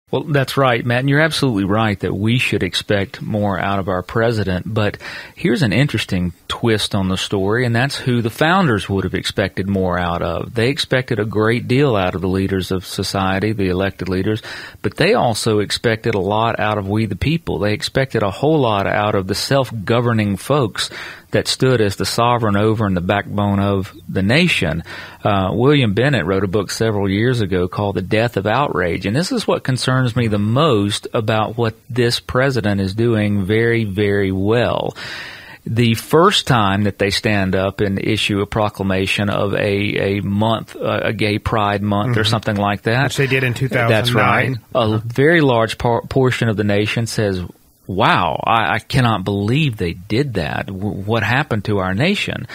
Well, that's right, Matt, and you're absolutely right that we should expect more out of our president. But here's an interesting twist on the story, and that's who the founders would have expected more out of. They expected a great deal out of the leaders of society, the elected leaders, but they also expected a lot out of we the people. They expected a whole lot out of the self-governing folks that stood as the sovereign over and the backbone of the nation. William Bennett wrote a book several years ago called The Death of Outrage, and this is what concerns me the most about what this president is doing very, very well. The first time that they stand up and issue a proclamation of a month, a gay pride month or something like that. Which they did in 2009. That's right. A very large portion of the nation says, wow, I cannot believe they did that. What happened to our nation?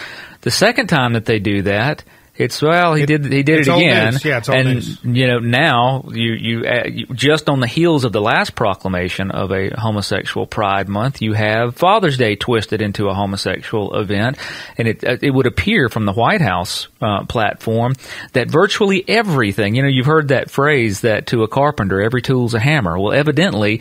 The second time that they do that, it's, well, he did it again. Yeah, it's old news. You know, now you just on the heels of the last proclamation of a homosexual pride month, you have Father's Day twisted into a homosexual event, and it would appear from the White House platform that virtually everything, you know, you've heard that phrase that to a carpenter every tool's a hammer. Well, evidently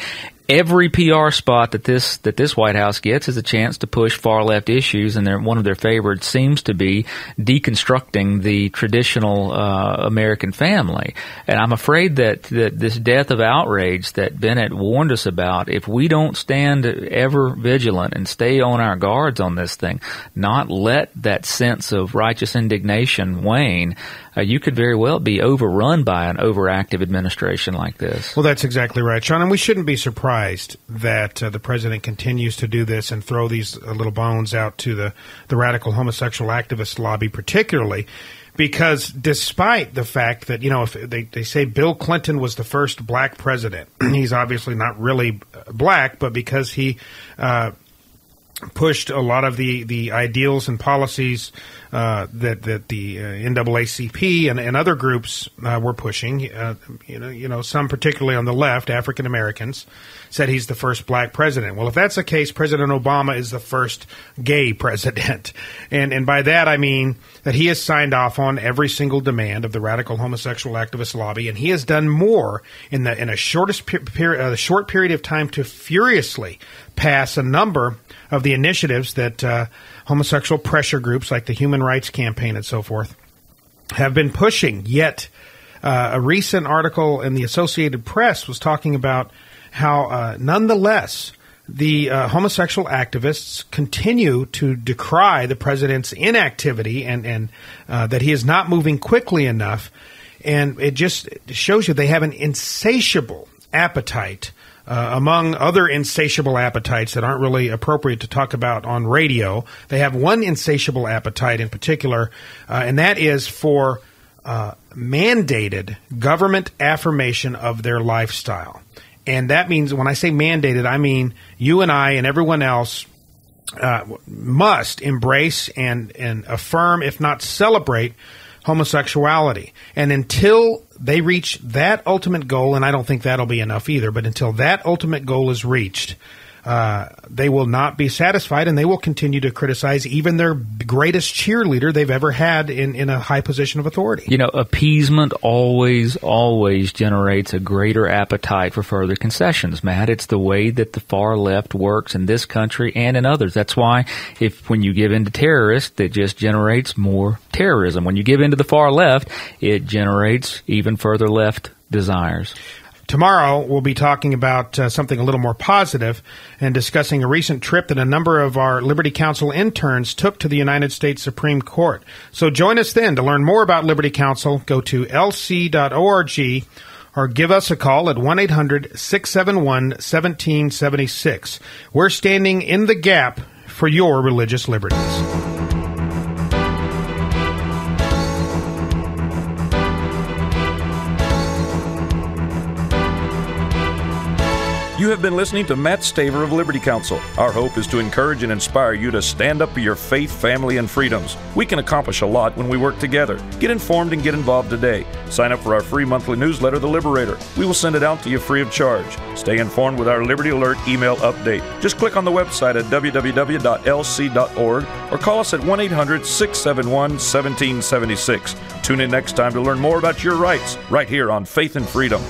every PR spot that this White House gets is a chance to push far left issues, and one of their favorites seems to be deconstructing the traditional American family. And I'm afraid that this death of outrage that Bennett warned us about, if we don't stand ever vigilant and stay on our guards on this thing, not let that sense of righteous indignation wane, you could very well be overrun by an overactive administration like this. Well, that's exactly right, Sean. And we shouldn't be surprised that the president continues to do this and throw these little bones out to the radical homosexual activist lobby, particularly because despite the fact that, you know, if they say Bill Clinton was the first black president, he's obviously not really black, but because he pushed a lot of the ideals and policies that the NAACP and other groups were pushing. You know, some particularly on the left, African Americans, said he's the first black president. Well, if that's the case, President Obama is the first gay president, and by that I mean that he has signed off on every single demand of the radical homosexual activist lobby, and he has done more in a short period of time to furiously pass a number of the initiatives that homosexual pressure groups like the Human Rights Campaign and so forth have been pushing. Yet a recent article in the Associated Press was talking about how nonetheless the homosexual activists continue to decry the president's inactivity and that he is not moving quickly enough. And it just shows you they have an insatiable appetite, among other insatiable appetites that aren't really appropriate to talk about on radio. They have one insatiable appetite in particular, and that is for mandated government affirmation of their lifestyle. And that means, when I say mandated, I mean you and I and everyone else must embrace and affirm, if not celebrate, homosexuality. And until they reach that ultimate goal, and I don't think that'll be enough either, but until that ultimate goal is reached, they will not be satisfied, and they will continue to criticize even their greatest cheerleader they've ever had in a high position of authority. You know, appeasement always generates a greater appetite for further concessions, Matt. It's the way that the far left works in this country and in others. That's why when you give in to terrorists, it just generates more terrorism. When you give in to the far left, it generates even further left desires. Tomorrow, we'll be talking about something a little more positive and discussing a recent trip that a number of our Liberty Counsel interns took to the United States Supreme Court. So join us then. To learn more about Liberty Counsel, go to lc.org or give us a call at 1-800-671-1776. We're standing in the gap for your religious liberties. You have been listening to Matt Staver of Liberty Counsel. Our hope is to encourage and inspire you to stand up for your faith, family, and freedoms. We can accomplish a lot when we work together. Get informed and get involved today. Sign up for our free monthly newsletter, The Liberator. We will send it out to you free of charge. Stay informed with our Liberty Alert email update. Just click on the website at www.lc.org or call us at 1-800-671-1776. Tune in next time to learn more about your rights right here on Faith and Freedom.